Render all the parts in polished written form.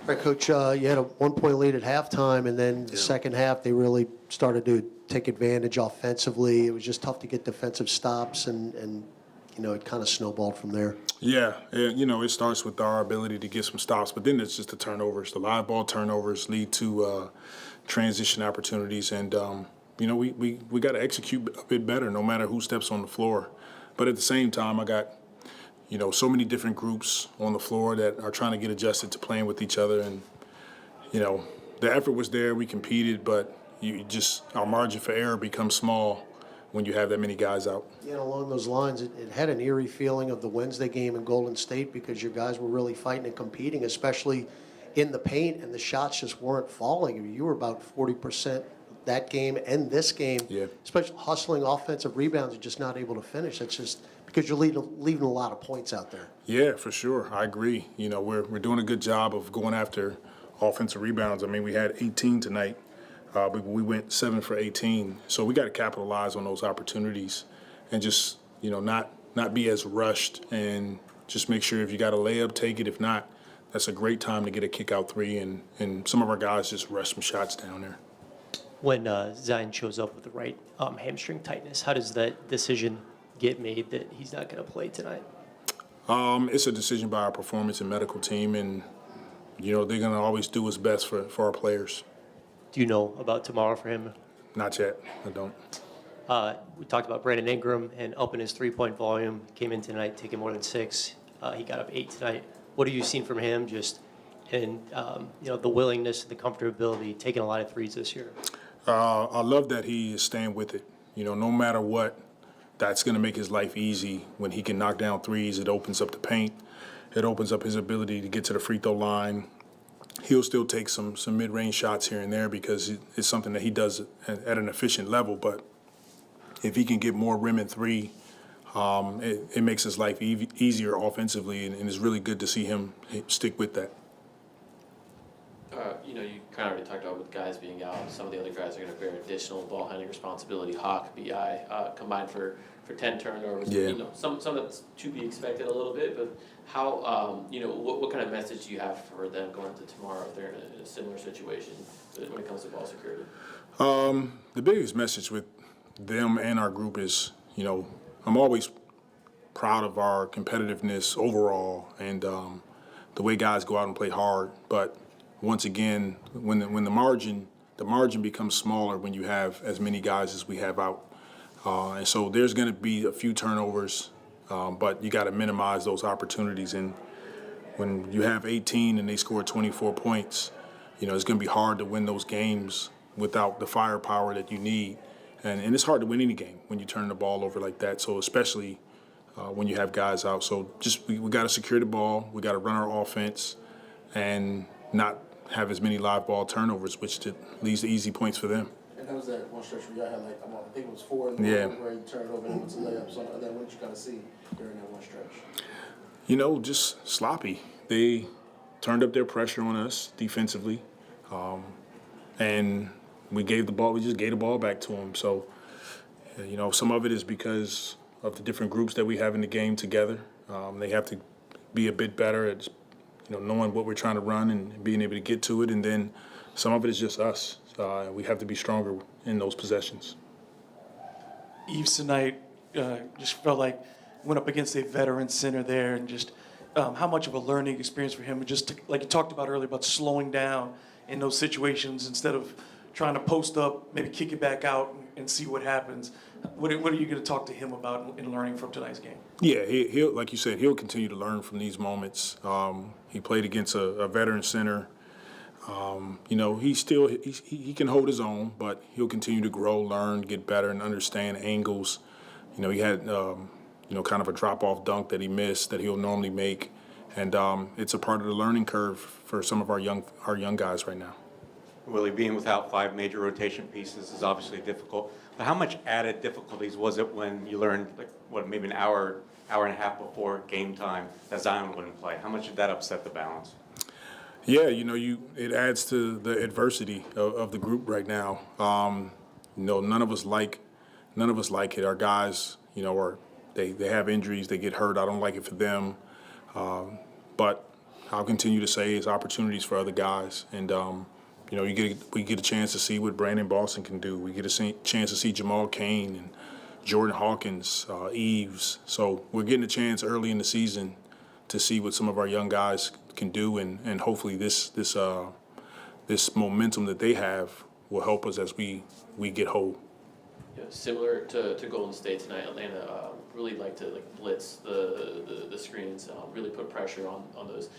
Right, Coach, you had a 1-point lead at halftime, and then the second half, they really started to take advantage offensively. It was just tough to get defensive stops, and it kind of snowballed from there. Yeah, it starts with our ability to get some stops, but then it's just the turnovers. The live ball turnovers lead to transition opportunities, and we got to execute a bit better no matter who steps on the floor. But at the same time, I got so many different groups on the floor that are trying to get adjusted to playing with each other, and the effort was there. We competed, but our margin for error becomes small when you have that many guys out. Yeah, along those lines, it had an eerie feeling of the Wednesday game in Golden State because your guys were really fighting and competing, especially in the paint, and the shots just weren't falling. I mean, you were about 40% that game and this game, especially hustling offensive rebounds and just not able to finish. That's just because you're leaving a lot of points out there. Yeah, for sure. I agree. We're doing a good job of going after offensive rebounds. I mean, we had 18 tonight. But we went 7 for 18. So we got to capitalize on those opportunities and just, not be as rushed, and just make sure if you got a layup, take it. If not, that's a great time to get a kick-out three, and some of our guys just rush some shots down there. When Zion shows up with the right hamstring tightness, how does that decision get made that he's not going to play tonight? It's a decision by our performance and medical team, and, they're going to always do what's best for our players. Do you know about tomorrow for him? Not yet. I don't. We talked about Brandon Ingram and upping his three-point volume. Came in tonight taking more than 6. He got up 8 tonight. What have you seen from him and the willingness, the comfortability, taking a lot of threes this year? I love that he is staying with it. No matter what, that's going to make his life easy. When he can knock down threes, it opens up the paint. It opens up his ability to get to the free throw line. He'll still take some mid-range shots here and there because it's something that he does at an efficient level. But if he can get more rim and three, it makes his life easier offensively, and it's really good to see him stick with that. You kind of already talked about with guys being out. Some of the other guys are going to bear additional ball handling responsibility. Hawk, BI, combined for 10 turnovers. Yeah. Some that's to be expected a little bit, but how, what kind of message do you have for them going into tomorrow if they're in a similar situation when it comes to ball security? The biggest message with them and our group is, I'm always proud of our competitiveness overall and the way guys go out and play hard. But once again, when the margin becomes smaller when you have as many guys as we have out. And so there's going to be a few turnovers, but you got to minimize those opportunities. And when you have 18 and they score 24 points, it's going to be hard to win those games without the firepower that you need. And it's hard to win any game when you turn the ball over like that, so especially when you have guys out. So just we got to secure the ball. We got to run our offense and not have as many live ball turnovers, which leads to easy points for them. And that was that one stretch where y'all had I think it was 4 in the where you turned it over and it was a layup. So what did you kind of see during that one stretch? Just sloppy. They turned up their pressure on us defensively, and we just gave the ball back to them. So, some of it is because of the different groups that we have in the game together. They have to be a bit better at knowing what we're trying to run and being able to get to it. And then some of it is just us. We have to be stronger in those possessions. Eves tonight just felt like went up against a veteran center there, and just how much of a learning experience for him, like you talked about earlier about slowing down in those situations instead of trying to post up, maybe kick it back out and see what happens. What are you going to talk to him about in learning from tonight's game? Yeah, he'll like you said, he'll continue to learn from these moments. He played against a veteran center. He can hold his own, but he'll continue to grow, learn, get better, and understand angles. He had kind of a drop-off dunk that he missed that he'll normally make, and it's a part of the learning curve for some of our young guys right now. Willie, being without 5 major rotation pieces is obviously difficult. But how much added difficulties was it when you learned, maybe an hour and a half before game time that Zion wouldn't play? How much did that upset the balance? Yeah, it adds to the adversity of the group right now. None of us like it. Our guys, they have injuries, they get hurt. I don't like it for them. But I'll continue to say is opportunities for other guys. And, you know, we get a chance to see what Brandon Boston can do. We get a chance to see Jamal Cain and Jordan Hawkins, Eves. So we're getting a chance early in the season to see what some of our young guys can do, and hopefully this momentum that they have will help us as we get whole. Yeah, similar to Golden State tonight, Atlanta really like to blitz the screens, really put pressure on those.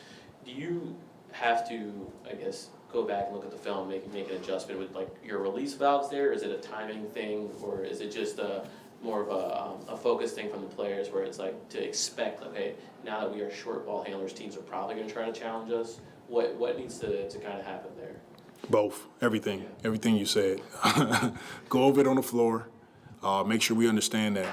Do you have to, I guess, go back and look at the film, make an adjustment with your release valves there? Is it a timing thing, or is it just more of a focus thing from the players, where it's to expect, okay, now that we are short ball handlers, teams are probably going to try to challenge us? What needs to kind of happen there? Both, everything you said. Go over it on the floor. Make sure we understand that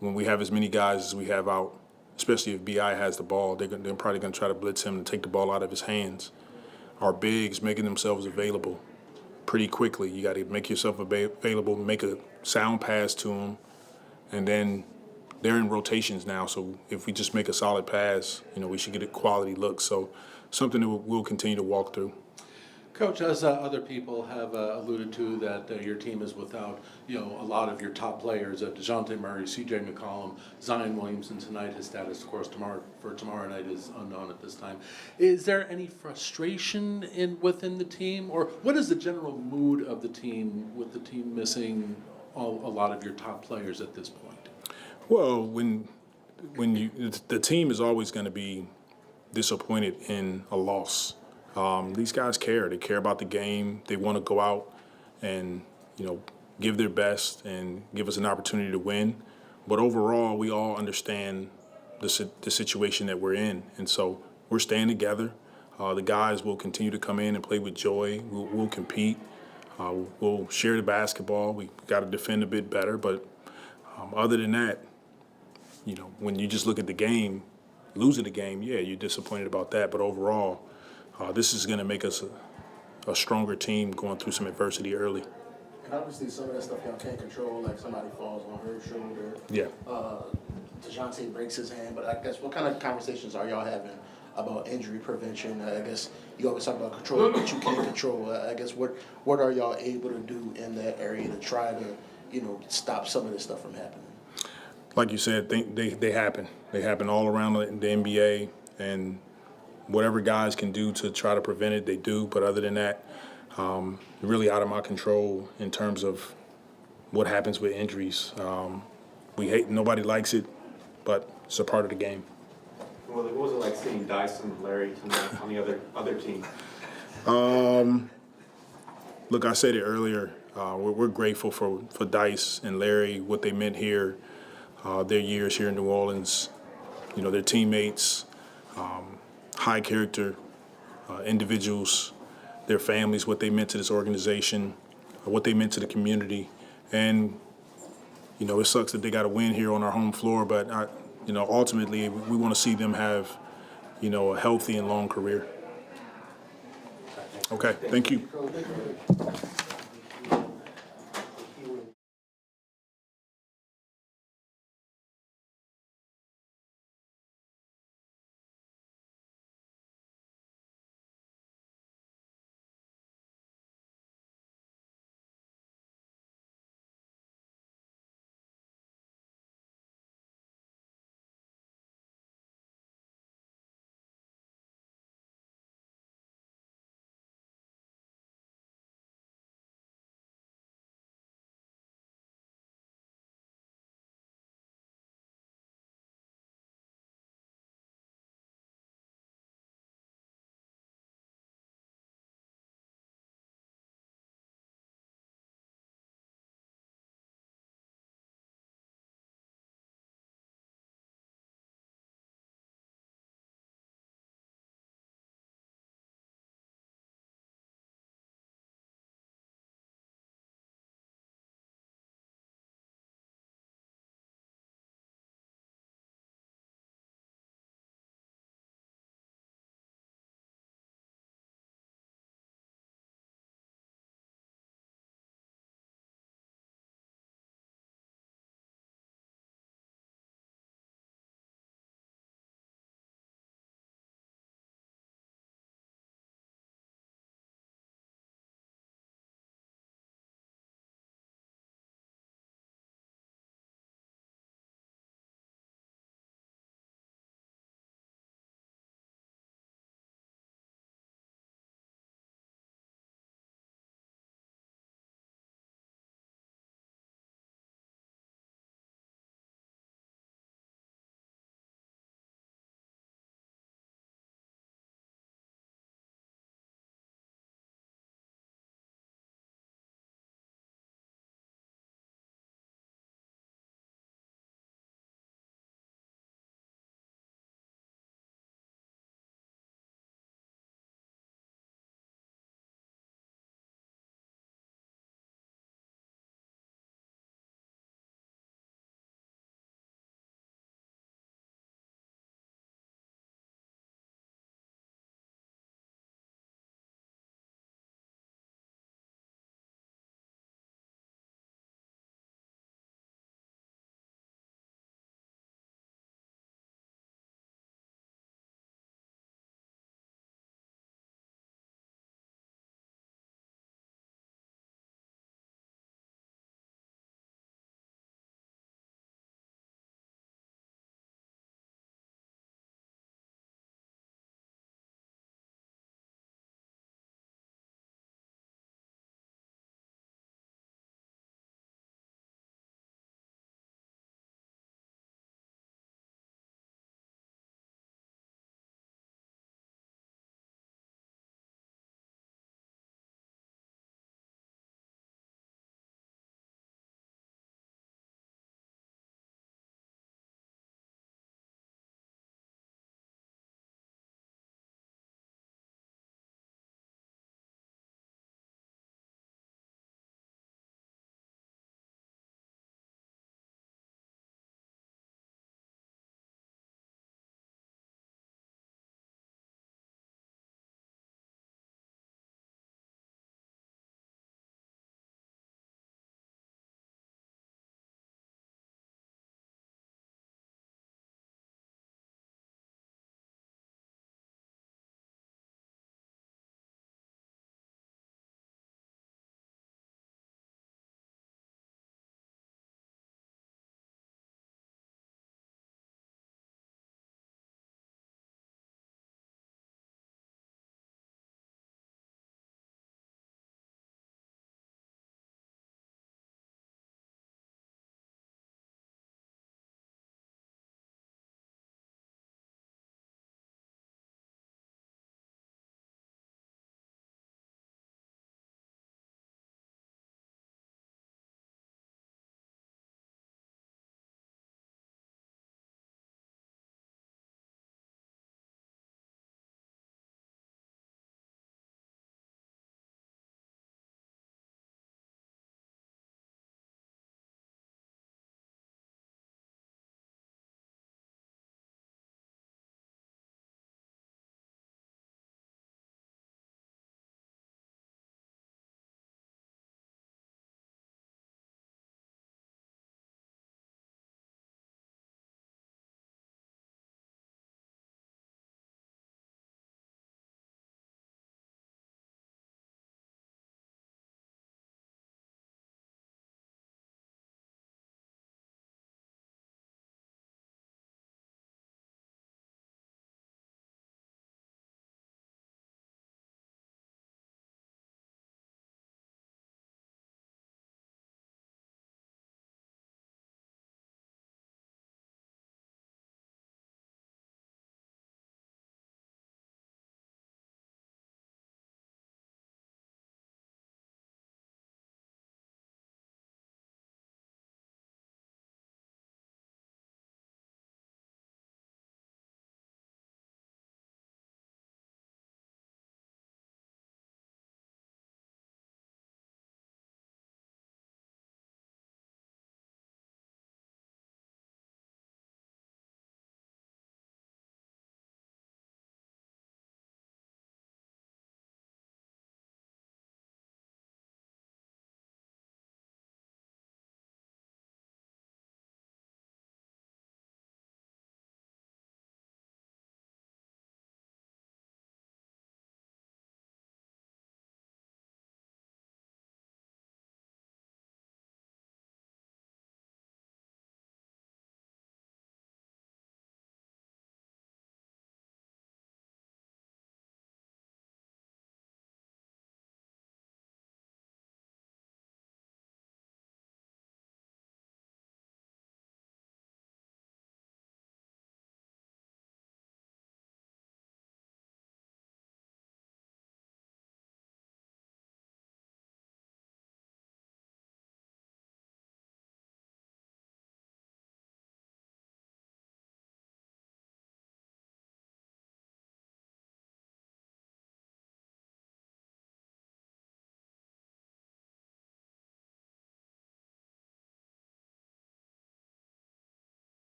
when we have as many guys as we have out, especially if BI has the ball, they're probably going to try to blitz him and take the ball out of his hands. Our bigs making themselves available pretty quickly. You got to make yourself available, make a sound pass to them, and then they're in rotations now. So if we just make a solid pass, we should get a quality look. So something that we'll continue to walk through. Coach, as other people have alluded to, that your team is without, a lot of your top players, DeJounte Murray, C.J. McCollum, Zion Williamson tonight. His status, of course, tomorrow night is unknown at this time. Is there any frustration within the team, or what is the general mood of the team with the team missing a lot of your top players at this point? Well, the team is always going to be disappointed in a loss. These guys care. They care about the game. They want to go out and, give their best and give us an opportunity to win. But overall, we all understand the situation that we're in. And so we're staying together. The guys will continue to come in and play with joy. We'll compete. We'll share the basketball. We got to defend a bit better. But other than that, when you just look at the game, losing the game, yeah, you're disappointed about that. But overall, this is going to make us a stronger team going through some adversity early. And obviously some of that stuff y'all can't control, like somebody falls on her shoulder. Yeah. DeJounte breaks his hand, but I guess what kind of conversations are y'all having about injury prevention? I guess you always talk about control what you can't control. I guess what are y'all able to do in that area to try to, stop some of this stuff from happening? Like you said, they happen. They happen all around the NBA, and whatever guys can do to try to prevent it, they do. But other than that, really out of my control in terms of what happens with injuries. Nobody likes it, but it's a part of the game. Well, it wasn't like seeing Dyson and Larry tonight on the other team. Look, I said it earlier. We're grateful for Dice and Larry, what they meant here, their years here in New Orleans. Their teammates, high character individuals, their families, what they meant to this organization, what they meant to the community. And, it sucks that they got to win here on our home floor, but, ultimately we want to see them have, a healthy and long career. Okay, thank you.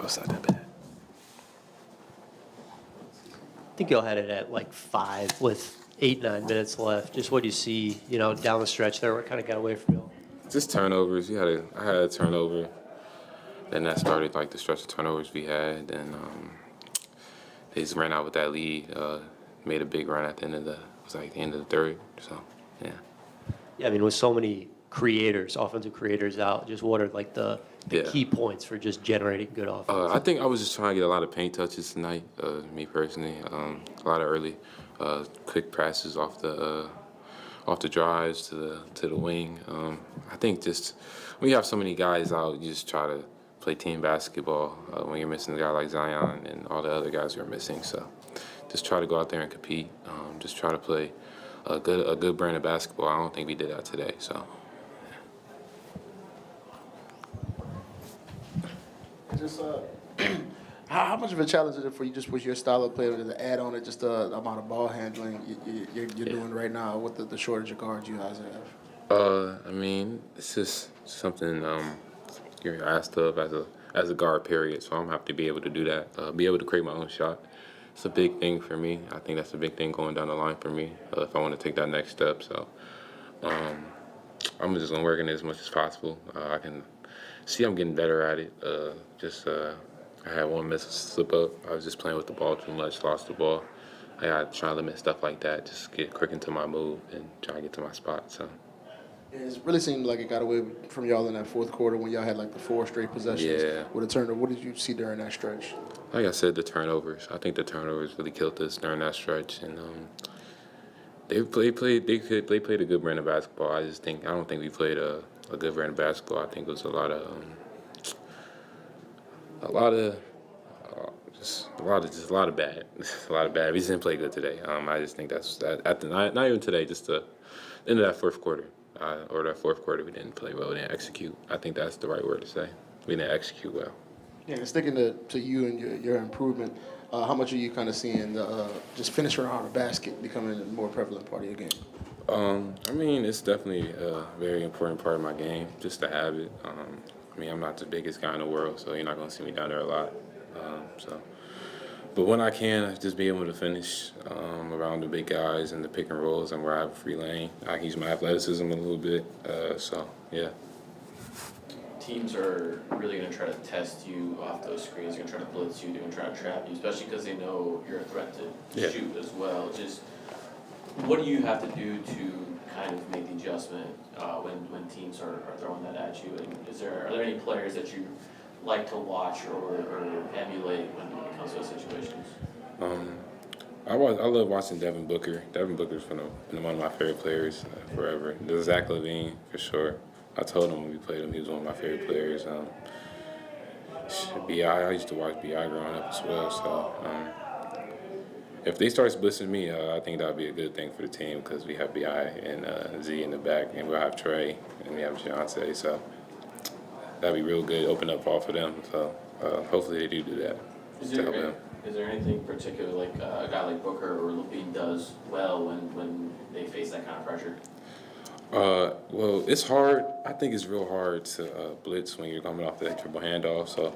it's not that bad. I think y'all had it at like 5 with 8-9 minutes left. Just what do you see, down the stretch there? What kind of got away from y'all? Just turnovers. I had a turnover. Then that started like the stretch of turnovers we had, and they just ran out with that lead. Made a big run at the end of the third. So, yeah. Yeah, I mean, with so many offensive creators out, just what are like the key points for just generating good offense? I think I was just trying to get a lot of paint touches tonight. Me personally, a lot of early, quick passes off the drives to the wing. I think just when you have so many guys out, you just try to play team basketball when you're missing a guy like Zion and all the other guys you're missing. So just try to go out there and compete. Just try to play a good brand of basketball. I don't think we did that today. So. Just how much of a challenge is it for you just with your style of play to add on it just the amount of ball handling you're doing right now with the shortage of guards you guys have? I mean, it's just something you're asked of as a guard, period. So I'm gonna have to be able to do that, be able to create my own shot. It's a big thing for me. I think that's a big thing going down the line for me if I want to take that next step. So I'm just gonna work on it as much as possible. I can see I'm getting better at it. I had one miss slip up. I was just playing with the ball too much, lost the ball. I got to try to limit stuff like that, just get quick into my move and try to get to my spot. So. It really seemed like it got away from y'all in that fourth quarter when y'all had like the 4 straight possessions with a turnover. What did you see during that stretch? Like I said, the turnovers. I think the turnovers really killed us during that stretch, and they played a good brand of basketball. I don't think we played a good brand of basketball. I think it was a lot of bad. A lot of bad. We just didn't play good today. I just think not even today, just the end of that fourth quarter. We didn't play well. We didn't execute. I think that's the right word to say. We didn't execute well. Yeah, and sticking to you and your improvement, how much are you kind of seeing just finishing around the basket becoming a more prevalent part of your game? I mean, it's definitely a very important part of my game, just to have it. I'm not the biggest guy in the world, so you're not going to see me down there a lot. But when I can, I just be able to finish around the big guys and the pick and rolls and where I have a free lane. I can use my athleticism a little bit, yeah. Teams are really going to try to test you off those screens. They're going to try to blitz you. They're going to try to trap you, especially because they know you're a threat to shoot as well. Just what do you have to do to kind of make the adjustment when teams are throwing that at you? And are there any players that you like to watch or emulate when it comes to those situations? I love watching Devin Booker. Devin Booker's been one of my favorite players forever. There's Zach LaVine, for sure. I told him when we played him he was one of my favorite players. B.I. used to watch B.I. growing up as well. So if they start blitzing me, I think that would be a good thing for the team because we have B.I. and Z in the back, and we'll have Trey, and we have Giannis. So that'd be real good, open up all for them. So hopefully they do that to help them. Is there anything particular like a guy like Booker or Levine does well when they face that kind of pressure? Well, it's hard. I think it's real hard to blitz when you're coming off that dribble handoff. So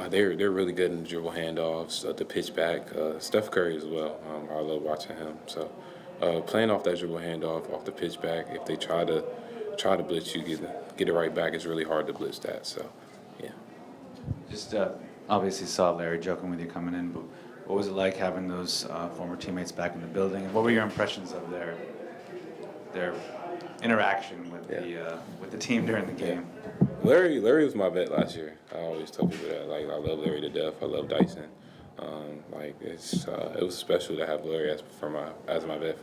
they're really good in the dribble handoffs, the pitch back. Steph Curry as well. I love watching him. So playing off that dribble handoff, off the pitch back, if they try to blitz you, get it right back, it's really hard to blitz that. So, yeah. Just obviously saw Larry joking with you coming in, but what was it like having those former teammates back in the building? And what were your impressions of their interaction with the team during the game? Larry was my vet last year. I always tell people that. Like, I love Larry to death. I love Dyson. It was special to have Larry as my vet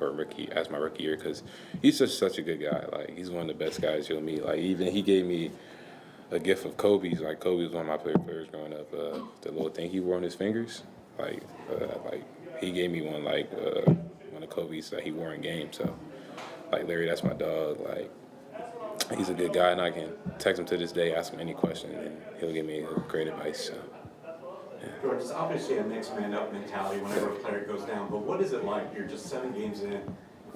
as my rookie year because he's just such a good guy. Like, he's one of the best guys you'll meet. Like, even he gave me a gift of Kobe's. Like, Kobe was one of my favorite players growing up. The little thing he wore on his fingers, he gave me one one of Kobe's that he wore in games. So, like, Larry, that's my dog. Like, he's a good guy, and I can text him to this day, ask him any question, and he'll give me great advice. So. George, it's obviously a next man up mentality whenever a player goes down, but what is it like? You're just 7 games in,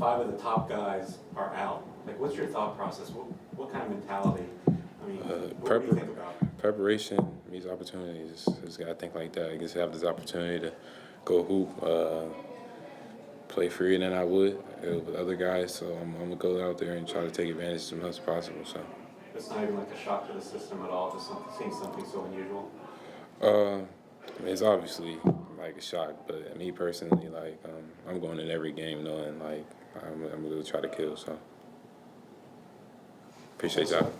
5 of the top guys are out. Like, what's your thought process? What kind of mentality? I mean, what do you think about? Preparation these opportunities. Just gotta think like that. I guess have this opportunity to go hoop, play freer than I would with other guys. So I'm gonna go out there and try to take advantage as much as possible. So. It's not even like a shock to the system at all, just seeing something so unusual. It's obviously like a shock, but me personally, like I'm going in every game knowing like I'm gonna try to kill. So appreciate y'all.